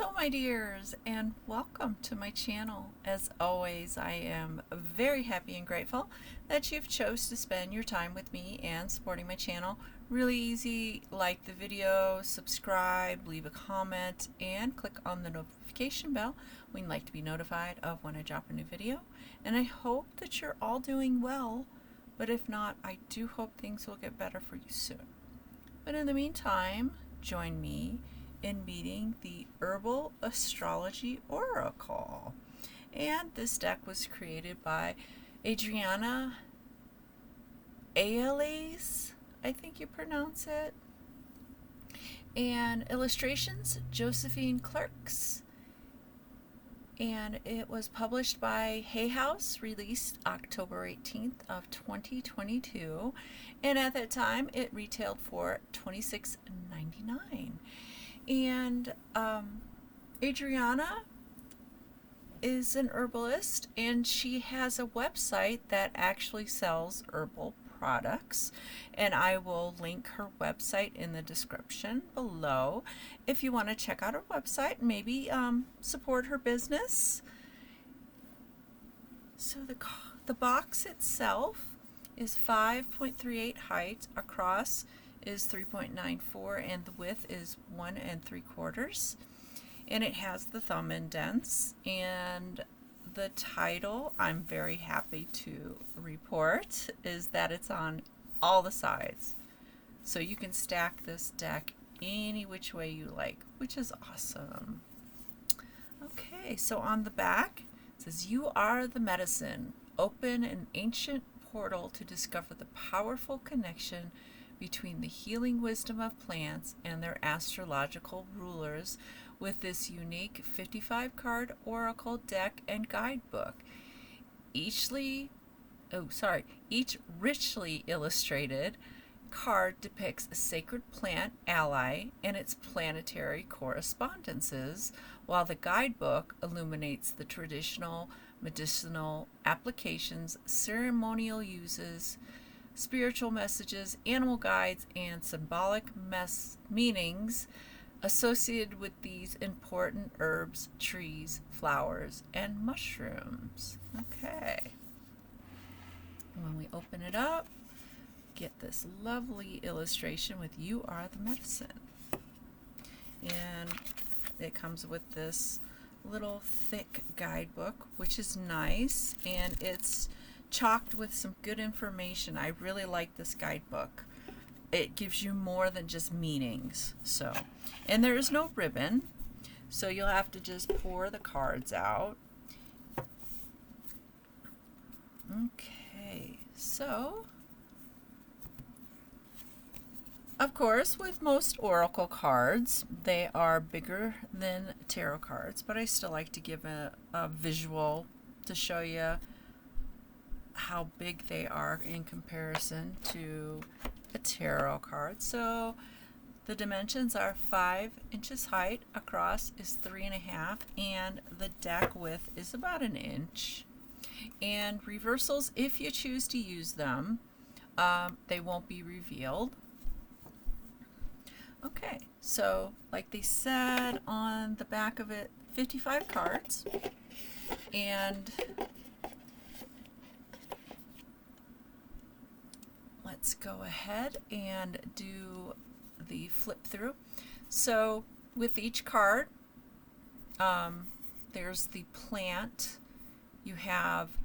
Hello my dears, and welcome to my channel. As always, I am very happy and grateful that you've chose to spend your time with me and supporting my channel. Really easy: like the video, subscribe, leave a comment, and click on the notification bell when you'd like to be notified of when I drop a new video. And I hope that you're all doing well, but if not, I do hope things will get better for you soon. But in the meantime, join me in meeting the Herbal Astrology Oracle. And this deck was created by Adriana Ayales, I think you pronounce it, and illustrations Josephine Klerks. And it was published by Hay House, released October 18th of 2022, and at that time it retailed for $26.99. And Adriana is an herbalist, and she has a website that actually sells herbal products, and I will link her website in the description below if you want to check out her website and maybe support her business. So the box itself is 5.38 height, across is 3.94, and the width is 1 3/4, and it has the thumb indents. And the title, I'm very happy to report, is that it's on all the sides, so you can stack this deck any which way you like, which is awesome. Okay, so on the back it says, "You are the medicine. Open an ancient portal to discover the powerful connection between the healing wisdom of plants and their astrological rulers with this unique 55-card oracle deck and guidebook. Each richly illustrated card depicts a sacred plant ally and its planetary correspondences, while the guidebook illuminates the traditional medicinal applications, ceremonial uses, spiritual messages, animal guides, and symbolic meanings associated with these important herbs, trees, flowers, and mushrooms." Okay. When we open it up, get this lovely illustration with "You are the medicine." And it comes with this little thick guidebook, which is nice, and it's chocked with some good information. I really like this guidebook. It gives you more than just meanings. And there is no ribbon, so you'll have to just pour the cards out. Okay, so of course, with most oracle cards, they are bigger than tarot cards, but I still like to give a visual to show you how big they are in comparison to a tarot card. So the dimensions are 5 inches height, across is 3.5, and the deck width is about 1 inch. And reversals, if you choose to use them, they won't be revealed. Okay, so like they said on the back of it, 55 cards, and let's go ahead and do the flip through. So with each card, there's the plant, you have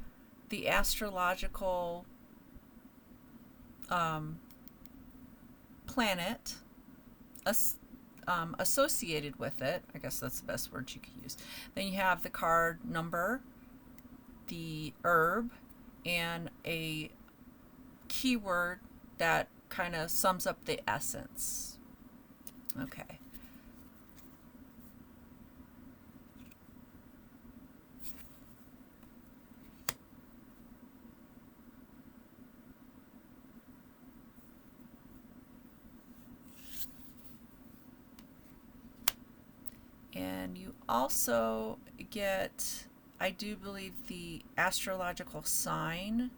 the astrological planet associated with it. I guess that's the best word you could use. Then you have the card number, the herb, and a keyword that kind of sums up the essence. Okay. And you also get, I do believe, the astrological sign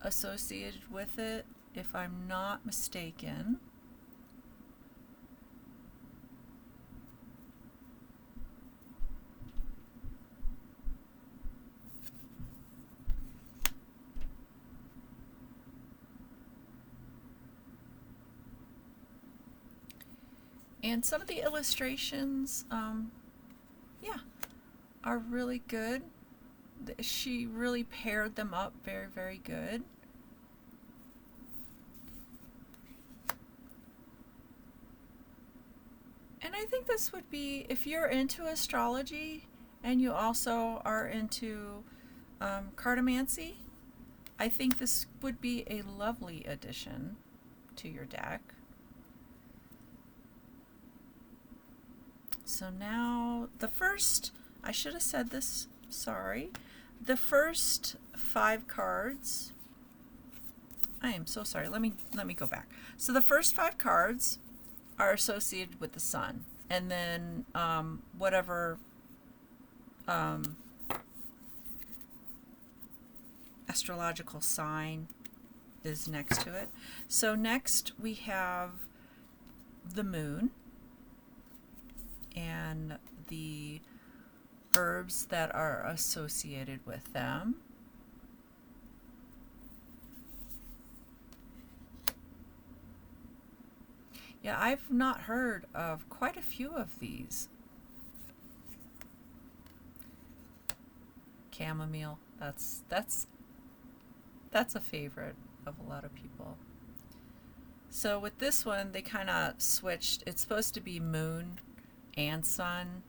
associated with it, if I'm not mistaken. And some of the illustrations, yeah, are really good. She really paired them up very, very good. And I think this would be, if you're into astrology and you also are into cartomancy, I think this would be a lovely addition to your deck. So now the first, I should have said this, sorry. The first 5 cards, I am so sorry. Let me go back. So the first 5 cards are associated with the sun, and then whatever astrological sign is next to it. So next we have the moon and the herbs that are associated with them. Yeah, I've not heard of quite a few of these. Chamomile, that's a favorite of a lot of people. So with this one, they kind of switched. It's supposed to be moon and sun,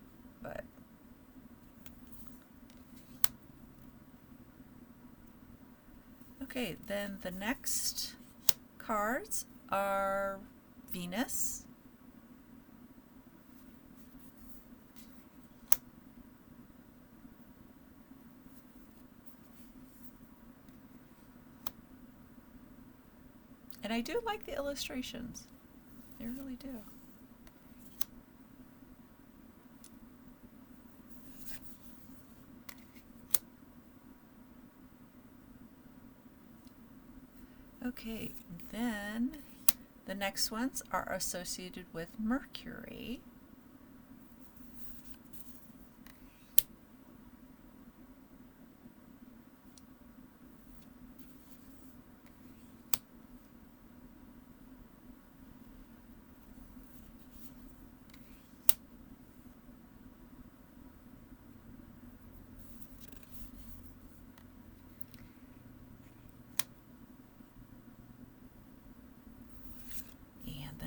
but okay, then the next cards are Venus, and I do like the illustrations. I really do. Okay, then the next ones are associated with Mercury.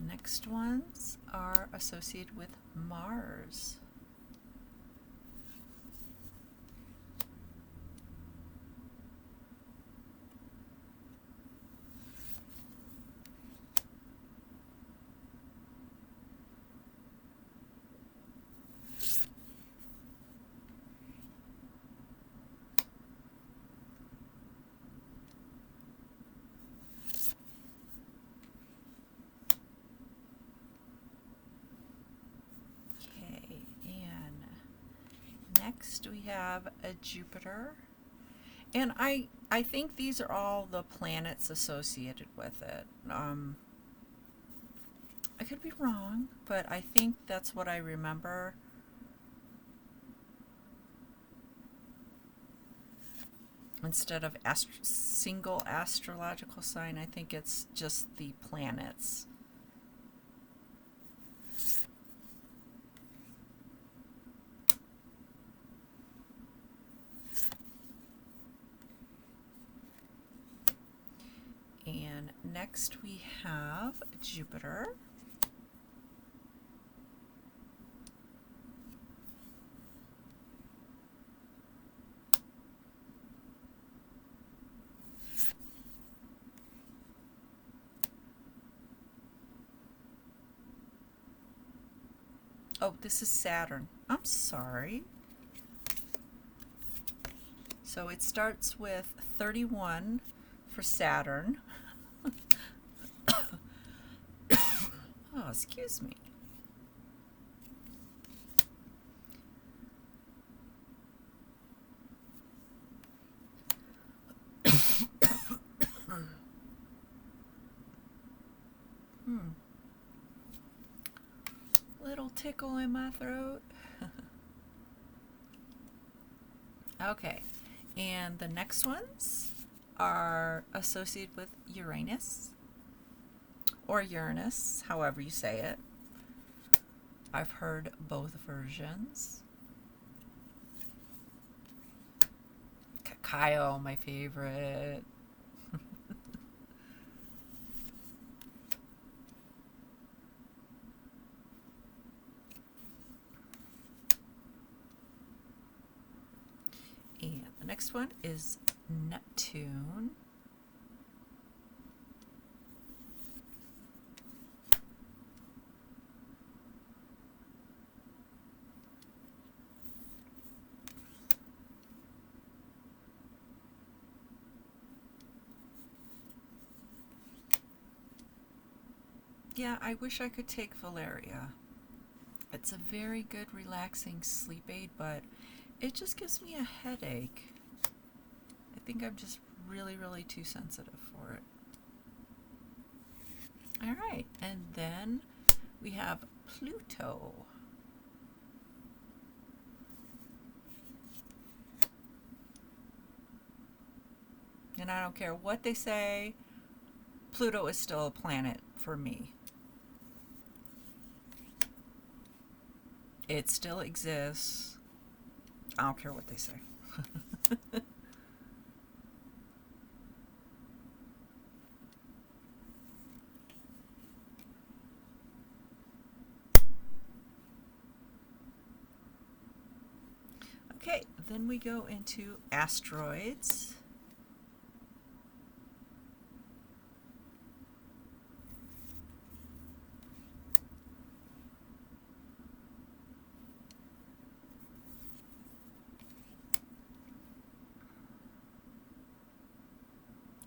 Next ones are associated with Mars. Next we have a Jupiter, and I think these are all the planets associated with it. I could be wrong, but I think that's what I remember. Instead of single astrological sign, I think it's just the planets. And next we have Jupiter. Oh, this is Saturn. I'm sorry. So it starts with 31 for Saturn. Oh, excuse me. Little tickle in my throat. Okay, and the next ones are associated with Uranus, or Uranus, however you say it. I've heard both versions. Cacao, my favorite. And the next one is Neptune. Yeah, I wish I could take Valeria. It's a very good relaxing sleep aid, but it just gives me a headache. I think I'm just really, really too sensitive for it. All right, and then we have Pluto. And I don't care what they say, Pluto is still a planet for me. It still exists. I don't care what they say. Okay, then we go into asteroids.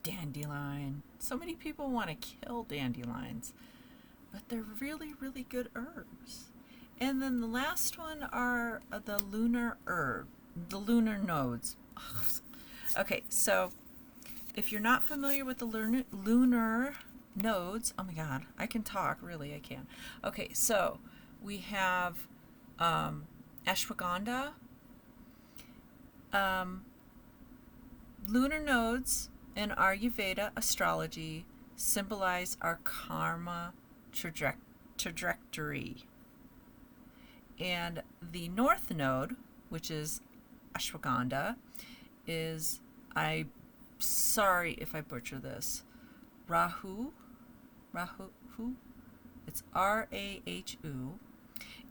Dandelion. So many people want to kill dandelions, but they're really, really good herbs. And then the last one are the lunar nodes. Okay, so if you're not familiar with the lunar nodes, oh my god, I can talk, really, I can. Okay, so we have ashwagandha, lunar nodes in Ayurveda astrology symbolize our karma trajectory. And the north node, which is ashwagandha, is, I'm sorry if I butcher this, Rahu, it's Rahu,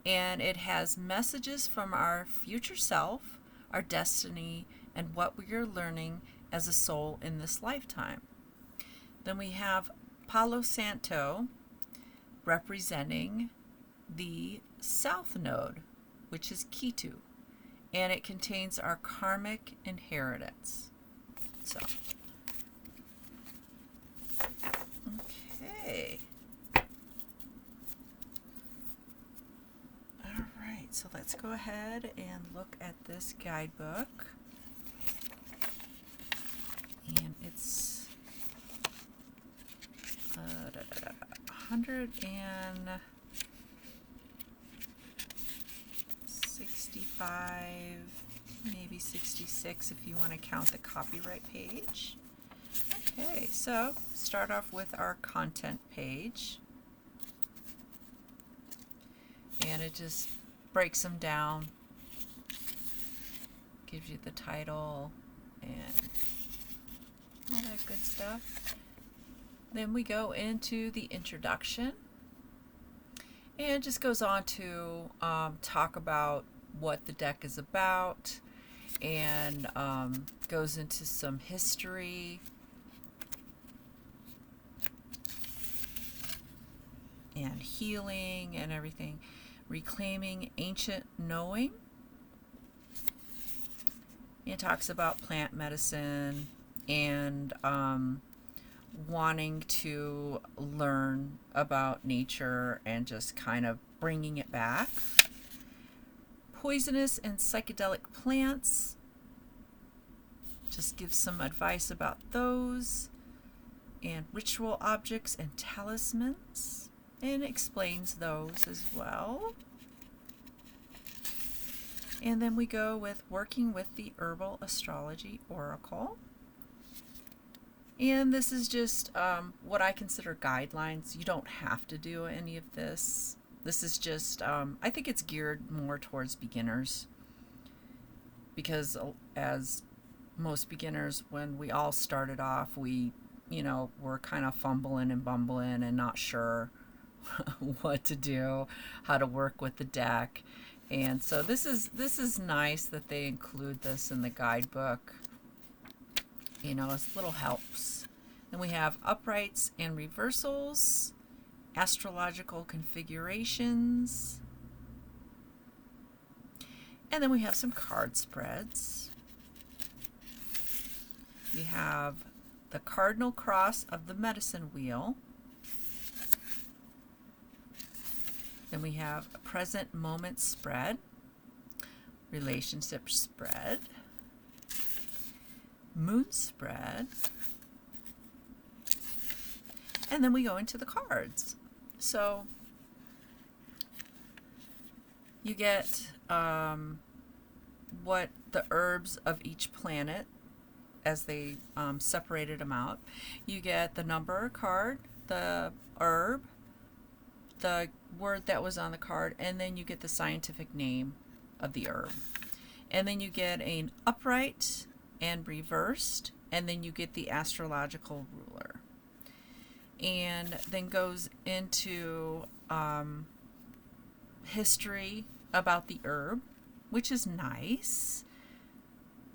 and it has messages from our future self, our destiny, and what we are learning as a soul in this lifetime. Then we have Palo Santo representing the south node, which is Ketu, and it contains our karmic inheritance. So, okay. All right, so let's go ahead and look at this guidebook. And it's 165, maybe 66 if you want to count the copyright page. Okay, so start off with our content page. And it just breaks them down, gives you the title and all that good stuff. Then we go into the introduction, and it just goes on to talk about what the deck is about, and goes into some history and healing and everything, reclaiming ancient knowing. It talks about plant medicine and wanting to learn about nature and just kind of bringing it back. Poisonous and psychedelic plants. Just gives some advice about those. And ritual objects and talismans. And explains those as well. And then we go with working with the Herbal Astrology Oracle. And this is just what I consider guidelines. You don't have to do any of this. This is just, I think it's geared more towards beginners, because as most beginners, when we all started off, we, were kind of fumbling and bumbling and not sure what to do, how to work with the deck. And so this is nice that they include this in the guidebook, as little helps. Then we have uprights and reversals, astrological configurations, and then we have some card spreads. We have the cardinal cross of the medicine wheel. Then we have a present moment spread, relationship spread, moon spread, and then we go into the cards. So you get what the herbs of each planet as they separated them out. You get the number card, the herb, the word that was on the card, and then you get the scientific name of the herb. And then you get an upright and reversed, and then you get the astrological ruler. And then goes into history about the herb, which is nice.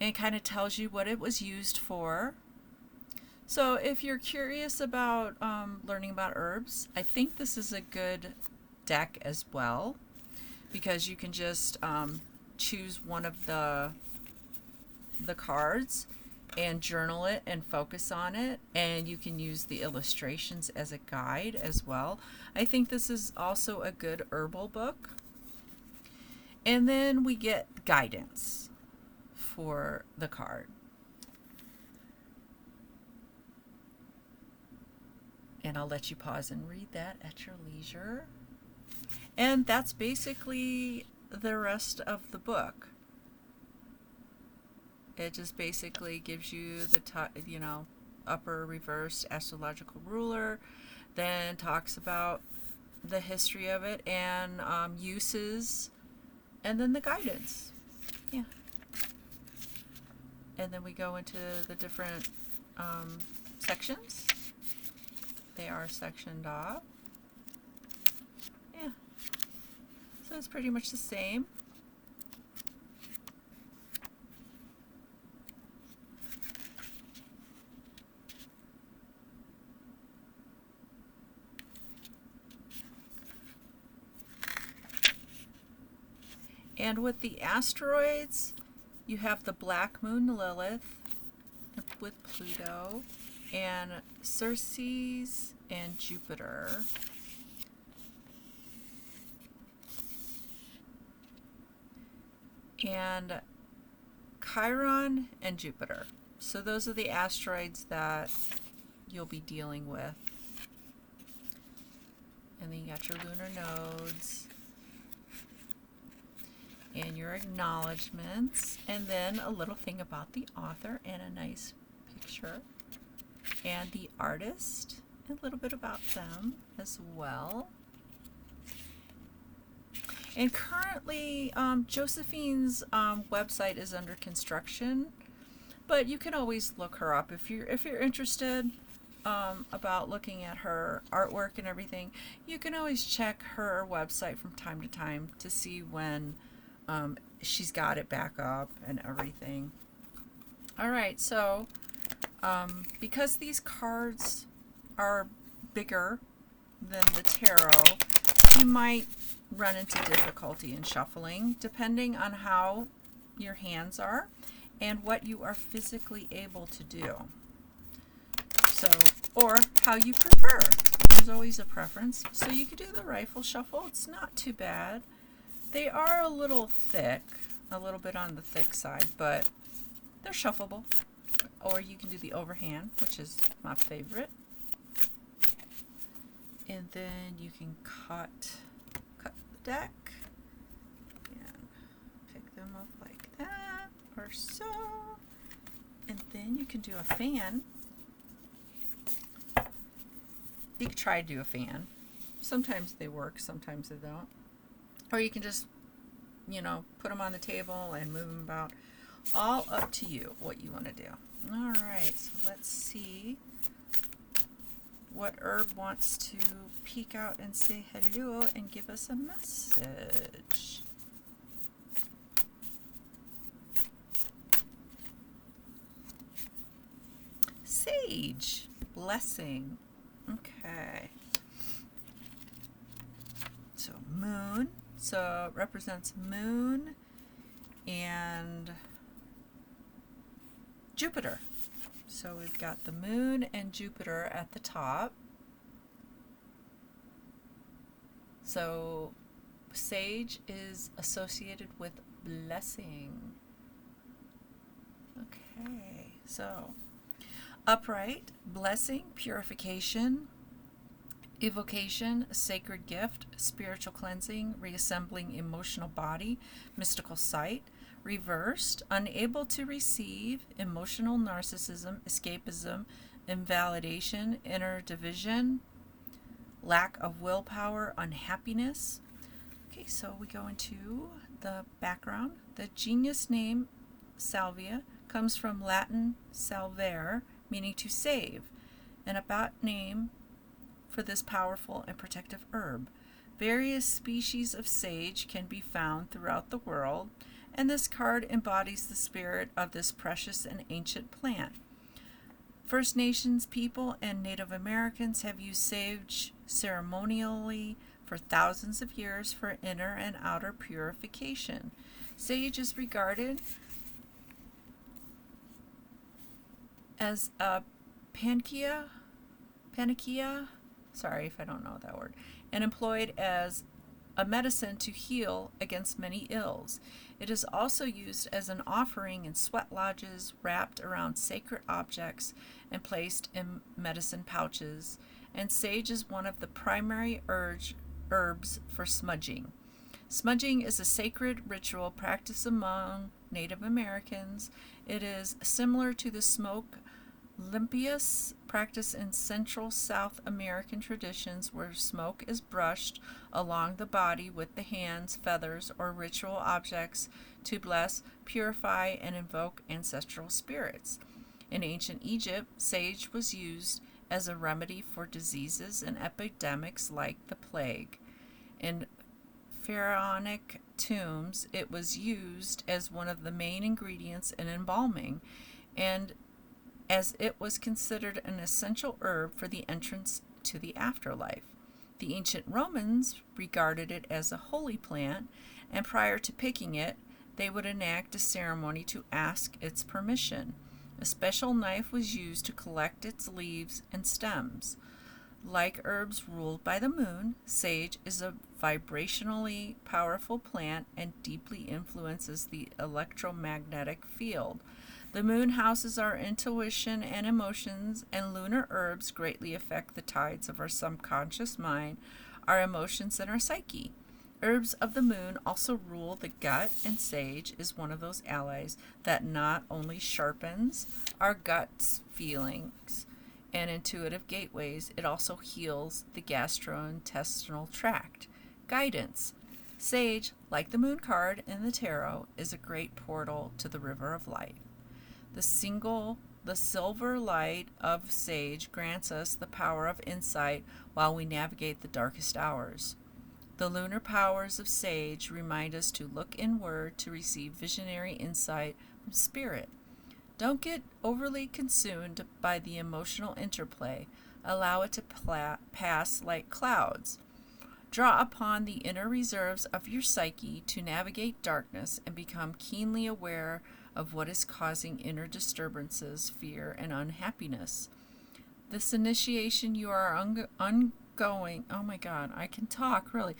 And it kind of tells you what it was used for. So if you're curious about learning about herbs, I think this is a good deck as well, because you can just choose one of the cards and journal it and focus on it, and you can use the illustrations as a guide as well. I think this is also a good herbal book. And then we get guidance for the card. And I'll let you pause and read that at your leisure. And that's basically the rest of the book. It just basically gives you the upper reversed astrological ruler, then talks about the history of it and uses, and then the guidance. Yeah. And then we go into the different sections. They are sectioned off. Yeah. So it's pretty much the same. And with the asteroids, you have the Black Moon Lilith with Pluto, and Ceres and Jupiter. And Chiron and Jupiter. So those are the asteroids that you'll be dealing with. And then you got your lunar nodes and your acknowledgments, and then a little thing about the author and a nice picture, and the artist, a little bit about them as well. And currently, Josephine's website is under construction, but you can always look her up if you're interested about looking at her artwork and everything. You can always check her website from time to time to see when she's got it back up and everything. All right, so because these cards are bigger than the tarot, you might run into difficulty in shuffling, depending on how your hands are and what you are physically able to do. So, or how you prefer. There's always a preference. So you could do the rifle shuffle. It's not too bad. They are a little thick, a little bit on the thick side, but they're shuffleable. Or you can do the overhand, which is my favorite. And then you can cut the deck and pick them up like that or so. And then you can do a fan. You could try to do a fan. Sometimes they work, sometimes they don't. Or you can just, put them on the table and move them about. All up to you what you want to do. All right, so let's see what herb wants to peek out and say hello and give us a message. Sage, blessing. Okay. So moon, so it represents moon and Jupiter. So we've got the moon and Jupiter at the top. So sage is associated with blessing. Okay, so upright, blessing, purification, evocation, a sacred gift, spiritual cleansing, reassembling emotional body, mystical sight. Reversed, unable to receive, emotional narcissism, escapism, invalidation, inner division, lack of willpower, unhappiness. Okay, so we go into the background. The genius name salvia comes from Latin salvare, meaning to save, an about name for this powerful and protective herb. Various species of sage can be found throughout the world, and this card embodies the spirit of this precious and ancient plant. First Nations people and Native Americans have used sage ceremonially for thousands of years for inner and outer purification. Sage is regarded as a panacea, sorry if I don't know that word, and employed as a medicine to heal against many ills. It is also used as an offering in sweat lodges, wrapped around sacred objects, and placed in medicine pouches. And sage is one of the primary herbs for smudging. Smudging is a sacred ritual practiced among Native Americans. It is similar to the smoke limpias practice in Central South American traditions, where smoke is brushed along the body with the hands, feathers, or ritual objects to bless, purify, and invoke ancestral spirits. In ancient Egypt, sage was used as a remedy for diseases and epidemics like the plague. In pharaonic tombs, it was used as one of the main ingredients in embalming, and as it was considered an essential herb for the entrance to the afterlife. The ancient Romans regarded it as a holy plant, and prior to picking it, they would enact a ceremony to ask its permission. A special knife was used to collect its leaves and stems. Like herbs ruled by the moon, sage is a vibrationally powerful plant and deeply influences the electromagnetic field. The moon houses our intuition and emotions, and lunar herbs greatly affect the tides of our subconscious mind, our emotions, and our psyche. Herbs of the moon also rule the gut, and sage is one of those allies that not only sharpens our gut's feelings and intuitive gateways, it also heals the gastrointestinal tract. Guidance. Sage, like the moon card in the tarot, is a great portal to the river of life. The silver light of sage grants us the power of insight while we navigate the darkest hours. The lunar powers of sage remind us to look inward to receive visionary insight from spirit. Don't get overly consumed by the emotional interplay. Allow it to pass like clouds. Draw upon the inner reserves of your psyche to navigate darkness and become keenly aware of what is causing inner disturbances, fear, and unhappiness. This initiation you are undergoing, oh my God, I can talk really.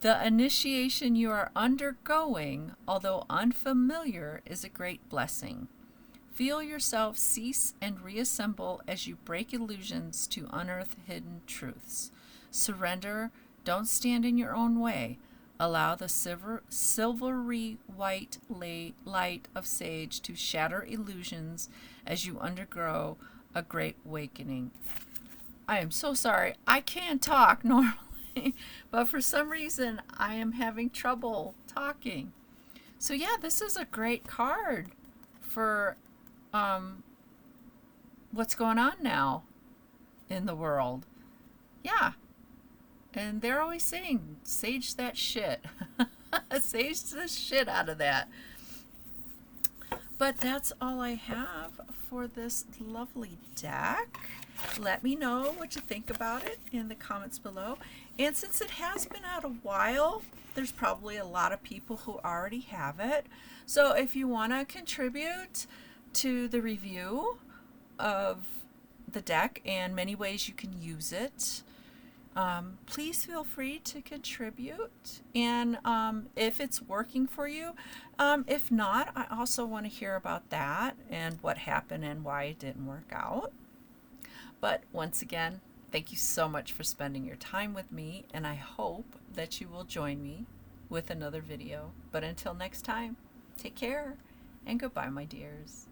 The initiation you are undergoing, although unfamiliar, is a great blessing. Feel yourself cease and reassemble as you break illusions to unearth hidden truths. Surrender, don't stand in your own way. Allow the silvery white light of sage to shatter illusions as you undergo a great awakening. I am so sorry. I can talk normally, but for some reason I am having trouble talking. So yeah, this is a great card for um, what's going on now in the world. Yeah, and they're always saying, "Sage that shit." Sage the shit out of that. But that's all I have for this lovely deck. Let me know what you think about it in the comments below. And since it has been out a while, there's probably a lot of people who already have it. So if you want to contribute to the review of the deck and many ways you can use it, please feel free to contribute. And if it's working for you, if not, I also want to hear about that and what happened and why it didn't work out. But once again, thank you so much for spending your time with me, and I hope that you will join me with another video. But until next time, take care and goodbye, my dears.